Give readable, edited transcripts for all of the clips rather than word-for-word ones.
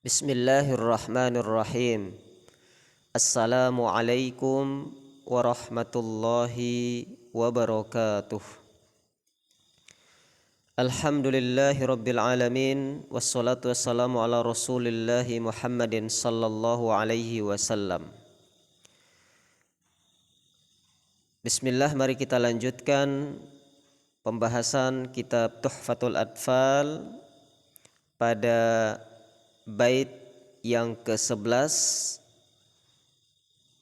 Bismillahirrahmanirrahim. Assalamualaikum warahmatullahi wabarakatuh. Alhamdulillahi rabbil alamin. Wassalatu wassalamu ala rasulillahi Muhammadin sallallahu alaihi wasallam. Bismillah, mari kita lanjutkan pembahasan kitab Tuhfatul Atfal pada bait yang ke-11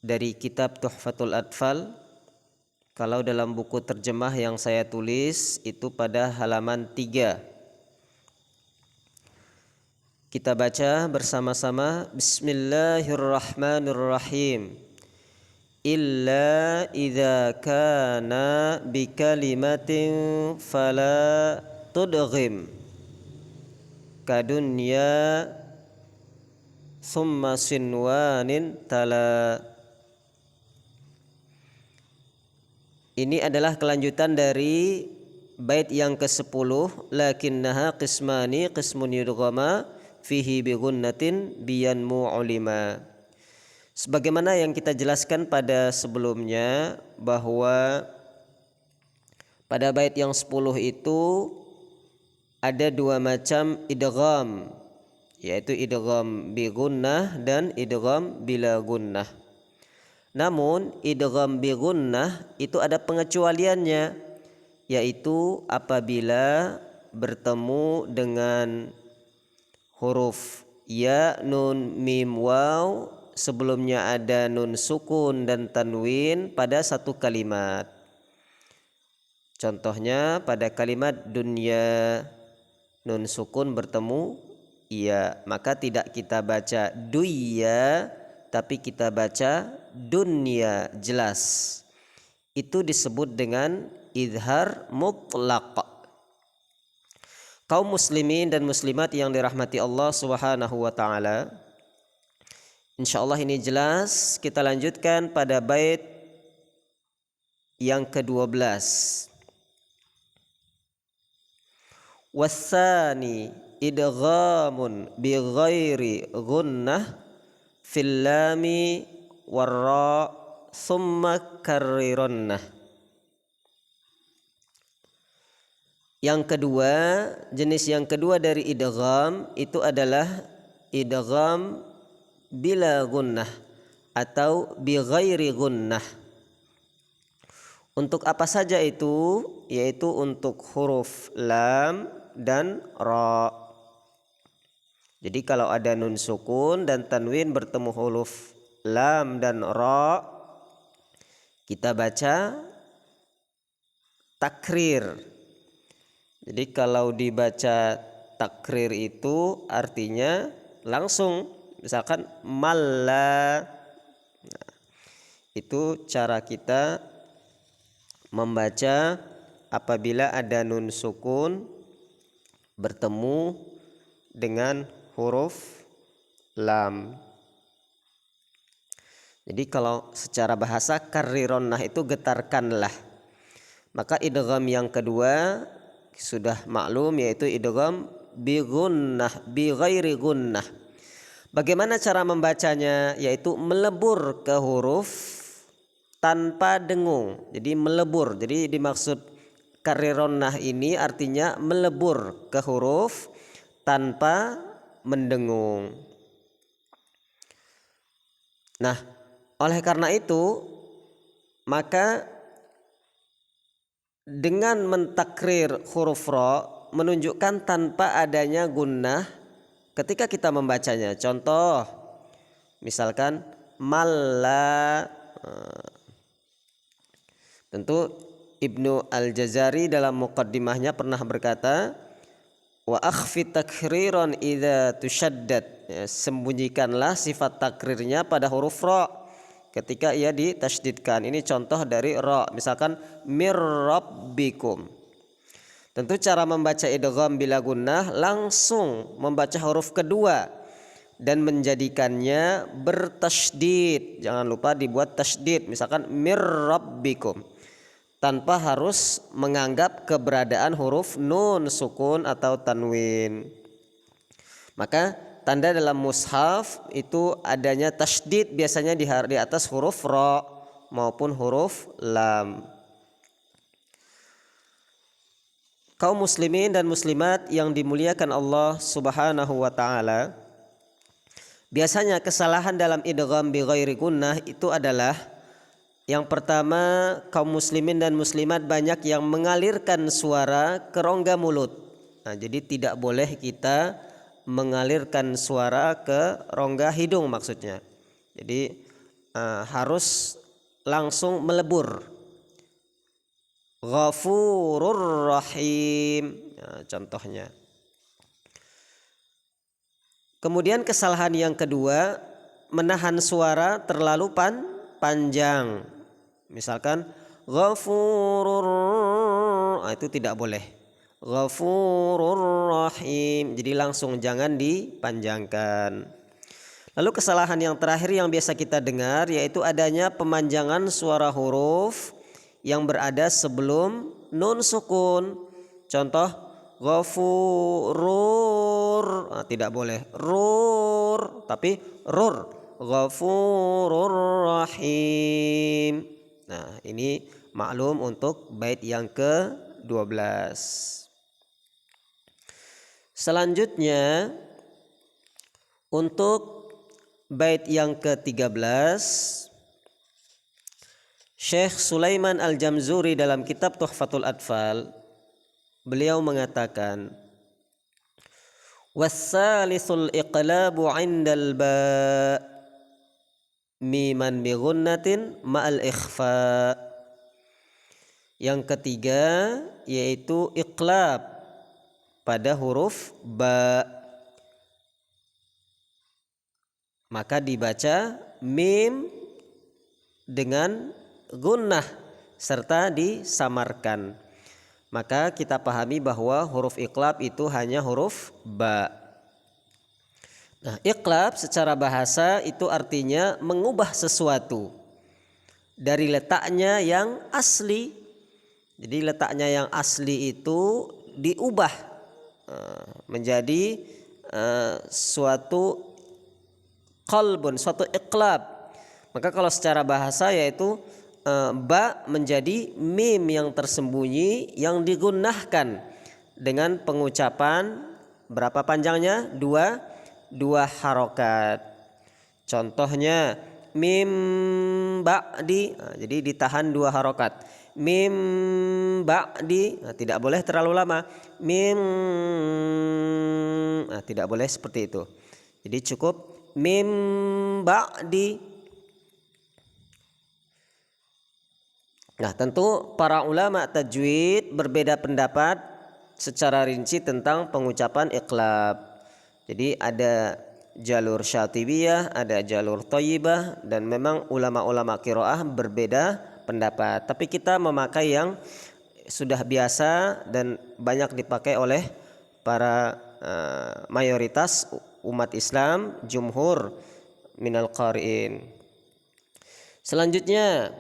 dari kitab Tuhfatul Atfal. Kalau dalam buku terjemah yang saya tulis itu pada halaman 3. Kita baca bersama-sama. Bismillahirrahmanirrahim. Illa idza kana bikalimatin fala tudghim kadunya summa sinwanin tala. Ini adalah kelanjutan dari bait yang ke-10. Lakinnaha qismani qismun yudghama fihi bi gunnatin biyanmu ulima. Sebagaimana yang kita jelaskan pada sebelumnya bahwa pada bait yang 10 itu ada dua macam idgham, yaitu idgham bi gunnah dan idgham bila gunnah. Namun idgham bi gunnah itu ada pengecualiannya, yaitu apabila bertemu dengan huruf ya, nun, mim, waw, sebelumnya ada nun sukun dan tanwin pada satu kalimat. Contohnya pada kalimat dunya, nun sukun bertemu iya, maka tidak kita baca duya tapi kita baca dunya, jelas. Itu disebut dengan idhar mutlaq. Kaum muslimin dan muslimat yang dirahmati Allah Subhanahu wa taala, insyaallah ini jelas. Kita lanjutkan pada bait yang ke-12. Wassani idghamun bi ghairi gunnah fil lami warra summa karrirannah. Yang kedua, jenis yang kedua dari idgham itu adalah idgham bila gunnah atau bi ghairi gunnah. Untuk apa saja itu? Yaitu untuk huruf lam dan ra. Jadi kalau ada nun sukun dan tanwin bertemu huruf lam dan ra, kita baca takrir. Jadi kalau dibaca takrir itu artinya langsung, misalkan malla. Nah, itu cara kita membaca apabila ada nun sukun bertemu dengan huruf lam. Jadi kalau secara bahasa karrironnah itu getarkanlah. Maka idgham yang kedua sudah maklum, yaitu idgham bi gunnah, bi ghairi gunnah. Bagaimana cara membacanya? Yaitu melebur ke huruf tanpa dengung. Jadi melebur. Jadi dimaksud karrironnah ini artinya melebur ke huruf tanpa mendengung. Nah, oleh karena itu maka dengan mentakrir huruf ra menunjukkan tanpa adanya gunnah ketika kita membacanya. Contoh, misalkan malla. Tentu Ibnu Al-Jazari dalam muqaddimahnya pernah berkata, wa akhfi takriran idza tushaddad, ya, sembunyikanlah sifat takrirnya pada huruf ra ketika ia ditasydidkan. Ini contoh dari ra, misalkan mir rabbikum. Tentu cara membaca idgham bila gunnah langsung membaca huruf kedua dan menjadikannya bertasydid. Jangan lupa dibuat tasydid, misalkan mir rabbikum, tanpa harus menganggap keberadaan huruf nun sukun atau tanwin. Maka tanda dalam mushaf itu adanya tasydid biasanya di atas huruf ra maupun huruf lam. Kaum muslimin dan muslimat yang dimuliakan Allah Subhanahu wa taala, biasanya kesalahan dalam idgham bi ghairi gunnah itu adalah yang pertama, kaum muslimin dan muslimat banyak yang mengalirkan suara ke rongga mulut. Nah, jadi tidak boleh kita mengalirkan suara ke rongga hidung maksudnya. Jadi harus langsung melebur. Ghafurur Rahim, nah, contohnya. Kemudian kesalahan yang kedua, menahan suara terlalu panjang. Misalkan Ghafurur, nah, itu tidak boleh. Ghafurur Rahim, jadi langsung jangan dipanjangkan. Lalu kesalahan yang terakhir yang biasa kita dengar yaitu adanya pemanjangan suara huruf yang berada sebelum nun sukun. Contoh ghafurur, nah, tidak boleh rur tapi rur. Ghafurur Rahim. Nah, ini maklum untuk bait yang ke-12. Selanjutnya untuk bait yang ke-13, Syekh Sulaiman Al-Jamzuri dalam kitab Tuhfatul Atfal, beliau mengatakan, wassalisul iqlabu 'indal ba miman bi ghunnatin ma'al ikhfa. Yang ketiga yaitu iqlab pada huruf ba, maka dibaca mim dengan gunnah serta disamarkan. Maka kita pahami bahwa huruf iqlab itu hanya huruf ba. Nah, iqlab secara bahasa itu artinya mengubah sesuatu dari letaknya yang asli. Jadi letaknya yang asli itu diubah menjadi suatu qalbun, suatu iqlab. Maka kalau secara bahasa yaitu ba menjadi mim yang tersembunyi yang digunnahkan dengan pengucapan berapa panjangnya? Dua harokat. Contohnya mim ba'di, nah, jadi ditahan 2 harokat. Mim ba'di, nah, tidak boleh terlalu lama. Mim, nah, tidak boleh seperti itu. Jadi cukup mim ba'di. Nah, tentu para ulama tajwid berbeda pendapat secara rinci tentang pengucapan iqlab. Jadi ada jalur syatibiyah, ada jalur thayyibah, dan memang ulama-ulama qiraah berbeda pendapat. Tapi kita memakai yang sudah biasa dan banyak dipakai oleh para mayoritas umat Islam, jumhur minal qari'in. Selanjutnya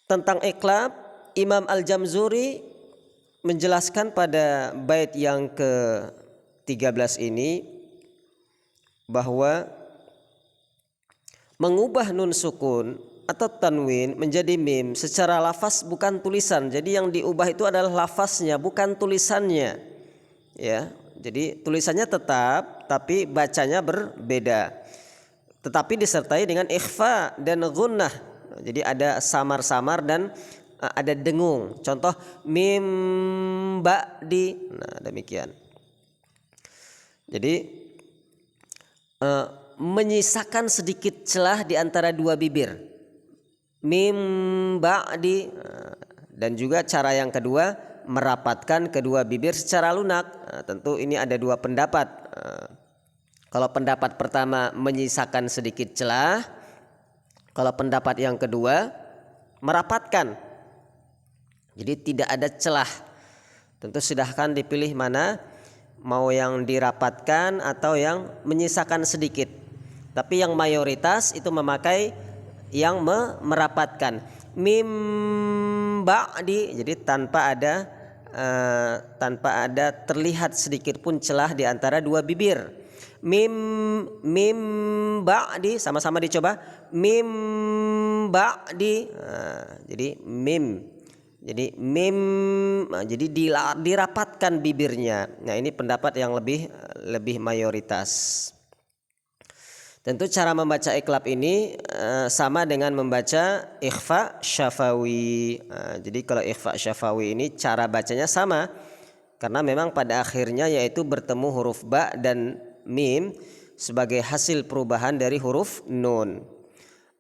tentang iqlab, Imam Al-Jamzuri menjelaskan pada bait yang ke-13 ini bahwa mengubah nun sukun atau tanwin menjadi mim secara lafaz bukan tulisan. Jadi yang diubah itu adalah lafaznya, bukan tulisannya. Ya, jadi tulisannya tetap tapi bacanya berbeda. Tetapi disertai dengan ikhfa dan gunnah. Jadi ada samar-samar dan ada dengung. Contoh mim ba'di. Nah, demikian. Jadi menyisakan sedikit celah di antara 2 bibir. Mim ba'di. Dan juga cara yang kedua merapatkan kedua bibir secara lunak. Nah, tentu ini ada 2 pendapat. Kalau pendapat pertama menyisakan sedikit celah. Kalau pendapat yang kedua merapatkan. Jadi tidak ada celah. Tentu silahkan dipilih mana, mau yang dirapatkan atau yang menyisakan sedikit. Tapi yang mayoritas itu memakai yang merapatkan. Mim ba'di, jadi tanpa ada tanpa ada terlihat sedikit pun celah di antara dua bibir. Mim ba'di, sama-sama dicoba. Mim ba'di. Jadi mim. Jadi mim, jadi dirapatkan bibirnya. Nah, ini pendapat yang lebih mayoritas. Tentu cara membaca iqlab ini sama dengan membaca ikhfa syafawi. Jadi kalau ikhfa syafawi ini cara bacanya sama, karena memang pada akhirnya yaitu bertemu huruf ba dan mim sebagai hasil perubahan dari huruf nun.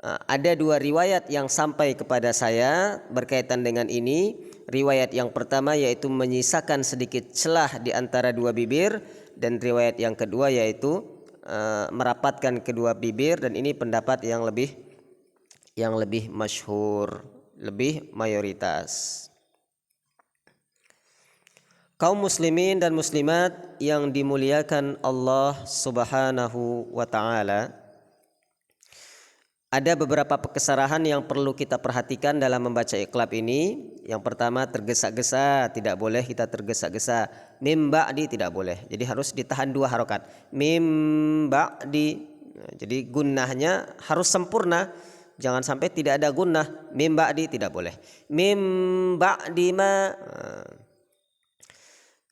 Ada dua riwayat yang sampai kepada saya berkaitan dengan ini. Riwayat yang pertama yaitu menyisakan sedikit celah di antara dua bibir, dan riwayat yang kedua yaitu merapatkan kedua bibir, dan ini pendapat yang lebih masyhur, lebih mayoritas. Kaum muslimin dan muslimat yang dimuliakan Allah Subhanahu wa taala, ada beberapa kesalahan yang perlu kita perhatikan dalam membaca iqlab ini. Yang pertama, tergesa-gesa, tidak boleh kita tergesa-gesa. Mim ba'di tidak boleh. Jadi harus ditahan dua harokat. Mim ba'di. Jadi gunnahnya harus sempurna. Jangan sampai tidak ada gunnah. Mim ba'di tidak boleh. Mim ba'di ma.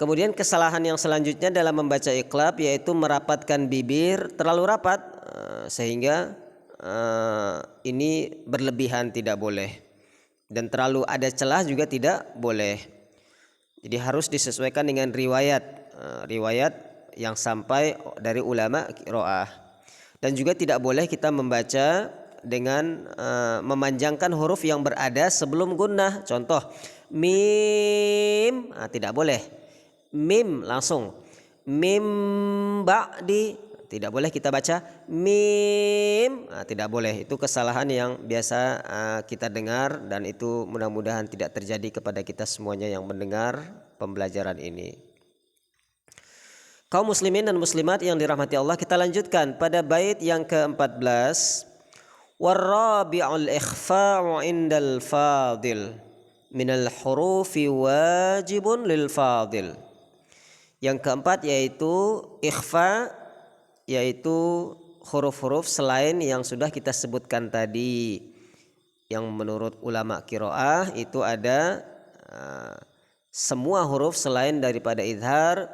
Kemudian kesalahan yang selanjutnya dalam membaca iqlab yaitu merapatkan bibir terlalu rapat sehingga ini berlebihan, tidak boleh, dan terlalu ada celah juga tidak boleh. Jadi harus disesuaikan dengan riwayat yang sampai dari ulama qiraah. Dan juga tidak boleh kita membaca dengan memanjangkan huruf yang berada sebelum gunnah. Contoh mim, tidak boleh mim langsung. Mim ba'di, tidak boleh kita baca mim, tidak boleh. Itu kesalahan yang biasa kita dengar, dan itu mudah-mudahan tidak terjadi kepada kita semuanya yang mendengar pembelajaran ini. Kaum muslimin dan muslimat yang dirahmati Allah, kita lanjutkan pada bait yang ke-14. Warabi'ul ikhfa'u indal fadil minal hurufi wajibun lil fadil. Yang keempat yaitu ikhfa, yaitu huruf-huruf selain yang sudah kita sebutkan tadi, yang menurut ulama qiraah itu ada semua huruf selain daripada idhar,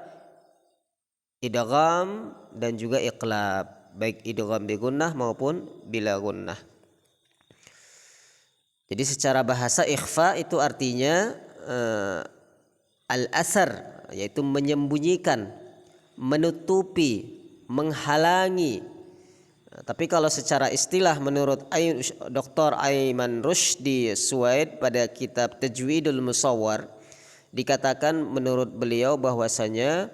idgham, dan juga iqlab, baik idgham bi gunnah maupun bila gunnah. Jadi secara bahasa ikhfa itu artinya al-asar, yaitu menyembunyikan, menutupi, menghalangi. Tapi kalau secara istilah menurut Dr. Aiman Rushdi Suwaid pada kitab Tajwidul Musawwar, dikatakan menurut beliau bahwasanya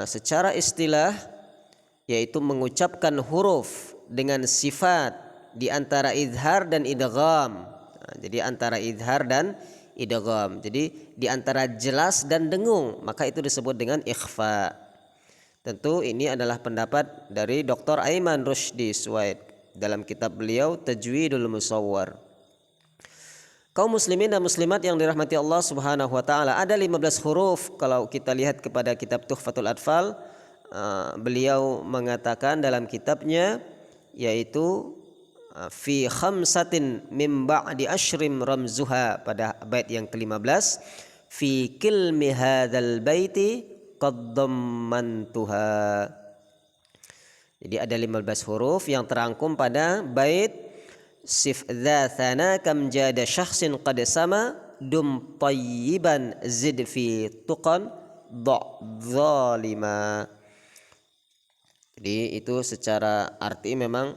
secara istilah yaitu mengucapkan huruf dengan sifat di antara idhar dan idgham. Jadi antara idhar dan idgham. Jadi di antara jelas dan dengung, maka itu disebut dengan ikhfa. Tentu ini adalah pendapat dari Dr. Aiman Rushdi Suwaid dalam kitab beliau Tajwidul Musawwar. Kaum muslimin dan muslimat yang dirahmati Allah Subhanahu wa taala, ada 15 huruf. Kalau kita lihat kepada kitab Tuhfatul Atfal, beliau mengatakan dalam kitabnya, yaitu fi khamsatin mim ba'di asyrim ramzuha, pada bait yang ke-15, fi kilmi hadzal baiti qaddammantuha. Jadi ada 15 huruf yang terangkum pada bait sif dza thana kam jada syakhsin qad sama dum tayyiban zid fi tuqan dha zalima. Jadi itu secara arti memang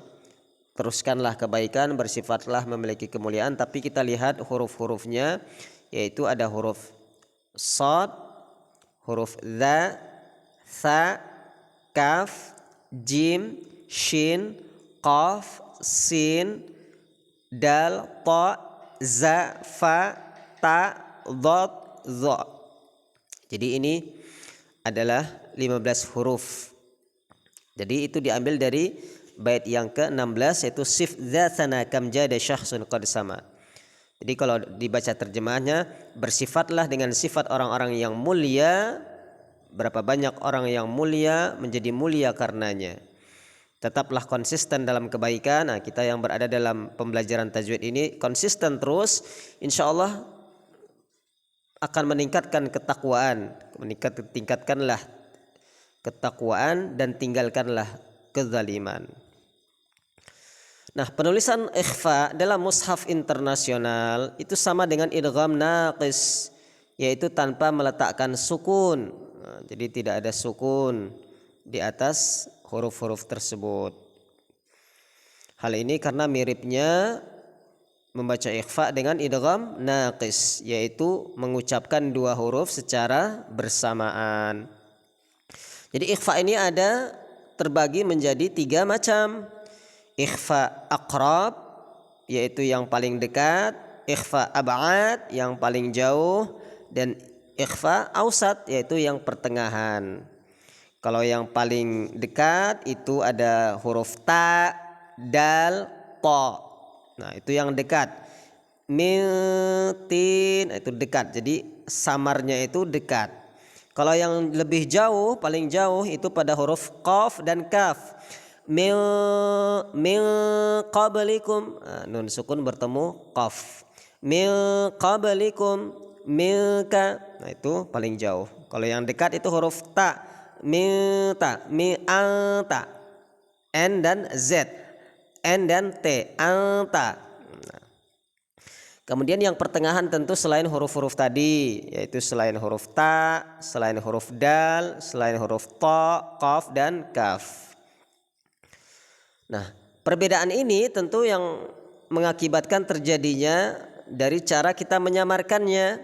teruskanlah kebaikan, bersifatlah memiliki kemuliaan. Tapi kita lihat huruf-hurufnya, yaitu ada huruf shad, huruf dha, tha, kaf, jim, shin, qaf, sin, dal, ta, za, fa, ta, dhad, dha. Jadi ini adalah 15 huruf. Jadi itu diambil dari bait yang ke-16, yaitu sif dza sana kam jada syakhsun qad sama. Jadi kalau dibaca terjemahnya, bersifatlah dengan sifat orang-orang yang mulia. Berapa banyak orang yang mulia menjadi mulia karenanya. Tetaplah konsisten dalam kebaikan. Nah, kita yang berada dalam pembelajaran tajwid ini konsisten terus, insya Allah akan meningkatkan ketakwaan. Tingkatkanlah ketakwaan dan tinggalkanlah kezaliman. Nah, penulisan ikhfa dalam mushaf internasional itu sama dengan idgham naqis, yaitu tanpa meletakkan sukun. Nah, jadi tidak ada sukun di atas huruf-huruf tersebut. Hal ini karena miripnya membaca ikhfa dengan idgham naqis, yaitu mengucapkan dua huruf secara bersamaan. Jadi ikhfa ini ada terbagi menjadi 3 macam. Ikhfa aqrab, yaitu yang paling dekat, ikhfa ab'ad yang paling jauh, dan ikhfa ausat yaitu yang pertengahan. Kalau yang paling dekat itu ada huruf ta, dal, ta. Nah, itu yang dekat. Min, tin itu dekat. Jadi samarnya itu dekat. Kalau yang lebih jauh, paling jauh itu pada huruf qaf dan kaf. Min qablikum, nun sukun bertemu qaf. Min qablikum, milka. Nah, itu paling jauh. Kalau yang dekat itu huruf ta, minta, anta, n dan z, n dan t, anta. Kemudian yang pertengahan tentu selain huruf-huruf tadi, yaitu selain huruf ta, selain huruf dal, selain huruf ta, qaf dan kaf. Nah, perbedaan ini tentu yang mengakibatkan terjadinya dari cara kita menyamarkannya.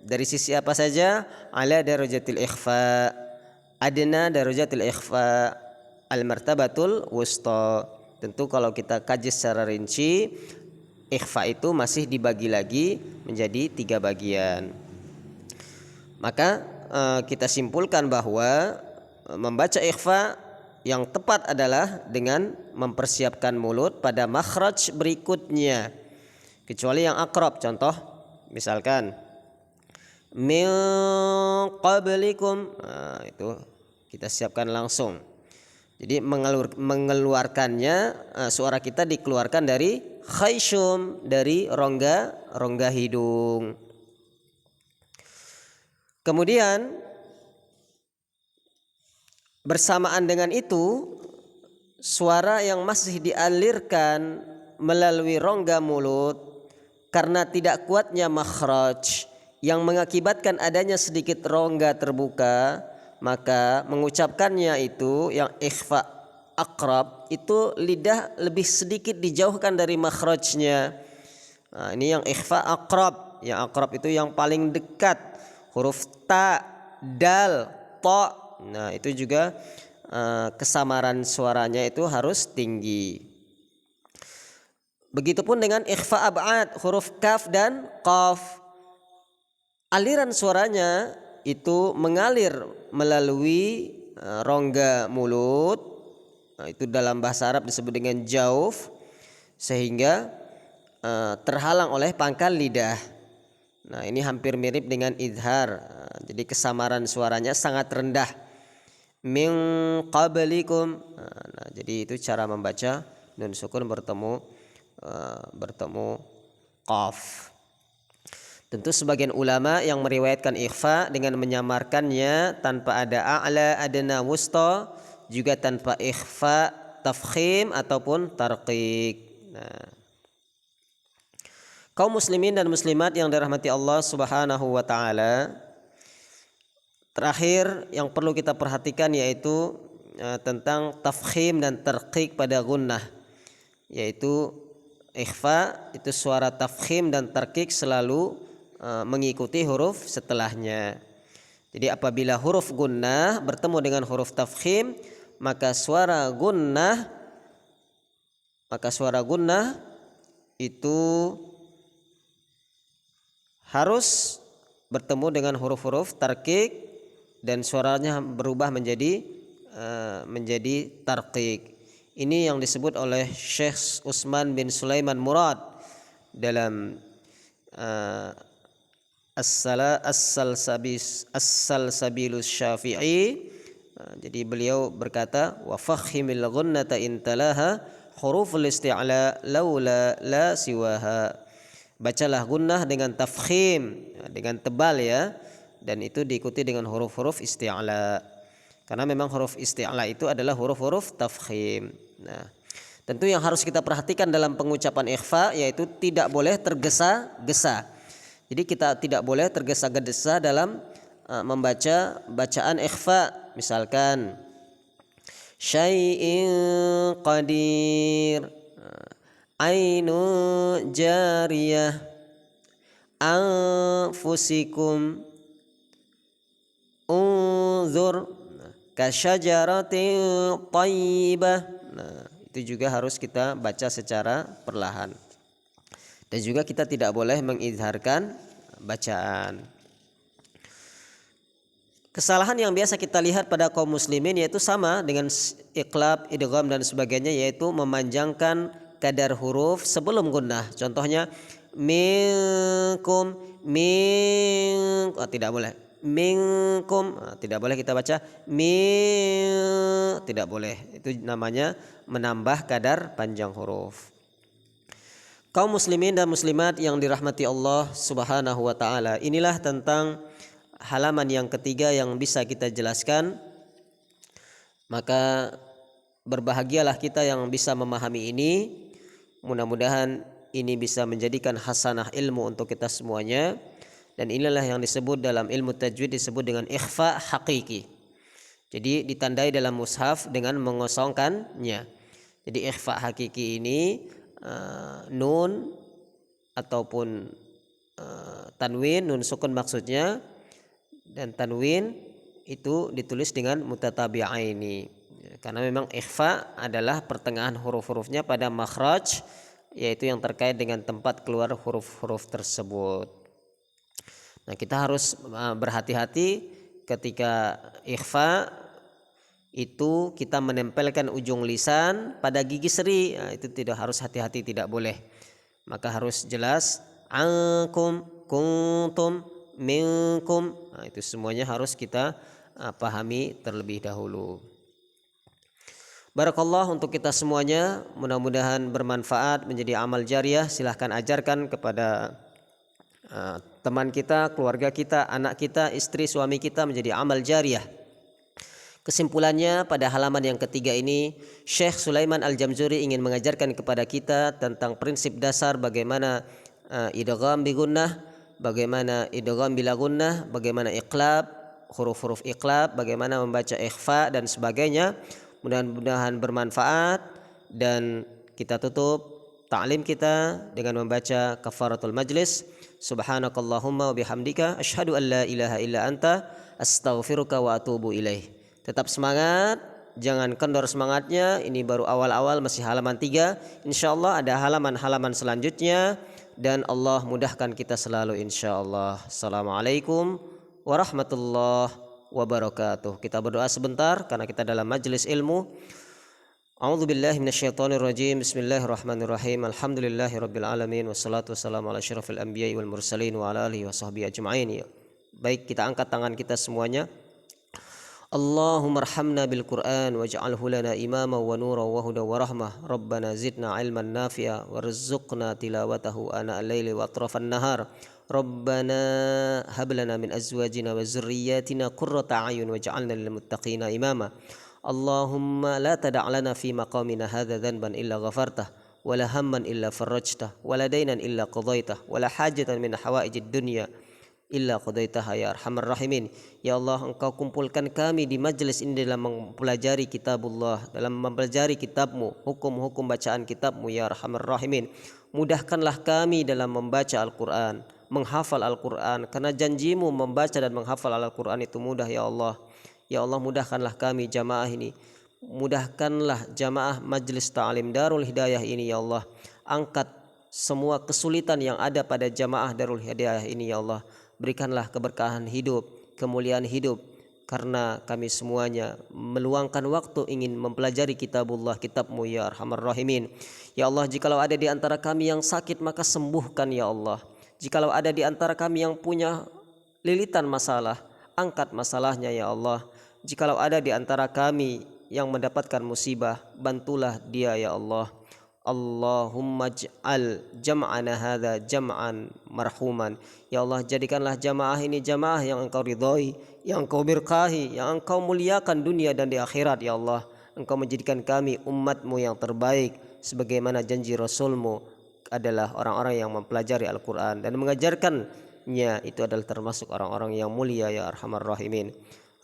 Dari sisi apa saja? Ala darajatil ikhfa, adna darajatil ikhfa, al martabatul wusta. Tentu kalau kita kaji secara rinci, ikhfa itu masih dibagi lagi menjadi 3 bagian. Maka kita simpulkan bahwa membaca ikhfa yang tepat adalah dengan mempersiapkan mulut pada makhraj berikutnya, kecuali yang akrab. Contoh misalkan min qablikum, itu kita siapkan langsung. Jadi mengeluarkannya, suara kita dikeluarkan dari khayshum, dari rongga hidung. Kemudian bersamaan dengan itu, suara yang masih dialirkan melalui rongga mulut karena tidak kuatnya makhraj yang mengakibatkan adanya sedikit rongga terbuka, maka mengucapkannya itu yang ikhfa akrab itu lidah lebih sedikit dijauhkan dari makhrajnya. Nah, ini yang ikhfa akrab. Yang akrab itu yang paling dekat, huruf ta, dal, ta. Nah, itu juga kesamaran suaranya itu harus tinggi. Begitupun dengan ikhfa ab'ad, huruf kaf dan qaf. Aliran suaranya itu mengalir melalui rongga mulut. Nah, itu dalam bahasa Arab disebut dengan jauf, sehingga terhalang oleh pangkal lidah. Nah, ini hampir mirip dengan idhar. Jadi kesamaran suaranya sangat rendah. Min qablikum. Nah, jadi itu cara membaca nun sukun bertemu qaf. Tentu sebagian ulama yang meriwayatkan ikhfa dengan menyamarkannya tanpa ada a'la, adna, wusta, juga tanpa ikhfa tafkhim ataupun tarqiq. Nah, kaum muslimin dan muslimat yang dirahmati Allah Subhanahu wa taala, terakhir yang perlu kita perhatikan yaitu tentang tafkhim dan tarqiq pada gunnah, yaitu ikhfa itu suara tafkhim dan tarqiq selalu mengikuti huruf setelahnya. Jadi apabila huruf gunnah bertemu dengan huruf tafkhim, maka suara gunnah itu harus bertemu dengan huruf-huruf tarqiq dan suaranya berubah menjadi tarqiq. Ini yang disebut oleh Syekh Utsman bin Sulaiman Murad dalam uh, As-Salsabilus Syafi'i. Jadi beliau berkata, wa fakhimil ghunnata intalaha huruful isti'la laula la siwaha. Bacalah gunnah dengan tafkhim, dengan tebal ya, dan itu diikuti dengan huruf-huruf isti'la. Karena memang huruf isti'la itu adalah huruf-huruf tafkhim. Nah, tentu yang harus kita perhatikan dalam pengucapan ikhfa yaitu tidak boleh tergesa-gesa. Jadi kita tidak boleh tergesa-gesa dalam membaca bacaan ikhfa. Misalkan syai'in qadir, ainu jariyah, anfusikum, unzur, kasyajaratin thayyibah. Nah, itu juga harus kita baca secara perlahan. Dan juga kita tidak boleh mengizharkan bacaan. Kesalahan yang biasa kita lihat pada kaum muslimin yaitu sama dengan iqlab, idgham dan sebagainya, yaitu memanjangkan kadar huruf sebelum gunnah. Contohnya minkum, tidak boleh. Minkum, tidak boleh kita baca tidak boleh. Itu namanya menambah kadar panjang huruf. Kaum muslimin dan muslimat yang dirahmati Allah Subhanahu wa taala, inilah tentang halaman yang ketiga yang bisa kita jelaskan. Maka berbahagialah kita yang bisa memahami ini. Mudah-mudahan ini bisa menjadikan hasanah ilmu untuk kita semuanya. Dan inilah yang disebut dalam ilmu tajwid disebut dengan ikhfa hakiki. Jadi ditandai dalam mushaf dengan mengosongkannya. Jadi ikhfa hakiki ini nun ataupun tanwin, nun sukun maksudnya, dan tanwin itu ditulis dengan mutatabi'aini. Karena memang ikhfa adalah pertengahan huruf-hurufnya pada makhraj, yaitu yang terkait dengan tempat keluar huruf-huruf tersebut. Nah, kita harus berhati-hati ketika ikhfa itu kita menempelkan ujung lisan pada gigi seri. Nah, itu tidak harus, hati-hati, tidak boleh. Maka harus jelas ankum, kuntum, minkum. Nah, itu semuanya harus kita pahami terlebih dahulu. Barakallah untuk kita semuanya, mudah-mudahan bermanfaat, menjadi amal jariyah. Silahkan ajarkan kepada teman kita, keluarga kita, anak kita, istri, suami kita menjadi amal jariyah. Kesimpulannya pada halaman yang ketiga ini, Syekh Sulaiman Al-Jamzuri ingin mengajarkan kepada kita tentang prinsip dasar bagaimana idgham bi gunnah, bagaimana idgham bila gunnah, bagaimana iqlab, huruf-huruf iqlab, bagaimana membaca ikhfa dan sebagainya. Mudah-mudahan bermanfaat, dan kita tutup ta'lim kita dengan membaca kafaratul majlis. Subhanakallahumma wa bihamdika asyhadu an la ilaha illa anta astaghfiruka wa atubu ilaih. Tetap semangat, jangan kendor semangatnya. Ini baru awal-awal, masih halaman 3. Insyaallah ada halaman-halaman selanjutnya, dan Allah mudahkan kita selalu insyaallah. Assalamualaikum warahmatullahi wabarakatuh. Kita berdoa sebentar karena kita dalam majelis ilmu. A'udzubillahi minasyaitonirrajim. Bismillahirrahmanirrahim. Alhamdulillahirabbil alamin wassalatu wassalamu ala asyrafil anbiya'i wal mursalin wa ala alihi washabbihi ajma'in. Baik, kita angkat tangan kita semuanya. Allahumma arhamna bil Qur'an waj'alhu lana imama wa nura wa huda wa rahmah. Rabbana zidna ilman nafi'a warzuqna tilawatahu ana al-laili wa atrafan nahar. Rabbana hab lana min azwajina wa dzurriyyatina qurrata a'yun waj'alna lil muttaqina imama. Allahumma la tada' lana fi maqamina hadza dhanban illa ghafartah wa la hamman illa farajtah wa la daynan illa qadaitah wa la hajatan min hawaijid dunya illa qadaitaha ya arhamar rahimin. Ya Allah, Engkau kumpulkan kami di majlis ini dalam mempelajari kitabullah, dalam mempelajari kitabmu, hukum-hukum bacaan kitabmu ya arhamar rahimin. Mudahkanlah kami dalam membaca Al-Quran, menghafal Al-Quran, karena janjimu membaca dan menghafal Al-Quran itu mudah ya Allah. Ya Allah, mudahkanlah kami jamaah ini, mudahkanlah jamaah majlis ta'lim Darul Hidayah ini ya Allah. Angkat semua kesulitan yang ada pada jamaah Darul Hidayah ini ya Allah. Berikanlah keberkahan hidup, kemuliaan hidup, karena kami semuanya meluangkan waktu ingin mempelajari kitabullah, kitabmu ya arhamar rahimin. Ya Allah, jikalau ada di antara kami yang sakit maka sembuhkan ya Allah. Jikalau ada di antara kami yang punya lilitan masalah, angkat masalahnya ya Allah. Jikalau ada di antara kami yang mendapatkan musibah, bantulah dia ya Allah. Allahumma ij'al jam'ana hadza jam'an marhuman. Ya Allah, jadikanlah jamaah ini jamaah yang Engkau ridhoi, yang Engkau berkahi, yang Engkau muliakan dunia dan di akhirat ya Allah. Engkau menjadikan kami umat-Mu yang terbaik sebagaimana janji Rasul-Mu adalah orang-orang yang mempelajari Al-Qur'an dan mengajarkannya, itu adalah termasuk orang-orang yang mulia ya arhamar rahimin.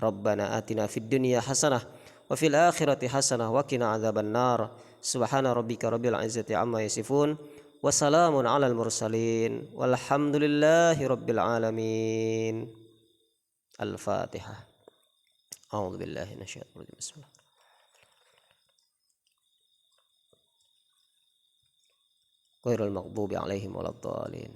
Rabbana atina fid dunya hasanah wa fil akhirati hasanah wa qina adzabannar. Subhana rabbika rabbil izzati amma yasifun wa salamun alal mursalin walhamdulillahi rabbil alamin. Al-Fatihah. A'udzu billahi minasyaitonir rajim. Bismillah. Ghairil maghdubi alaihim waladdallin.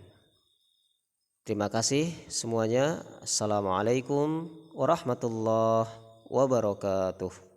Terima kasih semuanya. Assalamualaikum warahmatullahi wabarakatuh.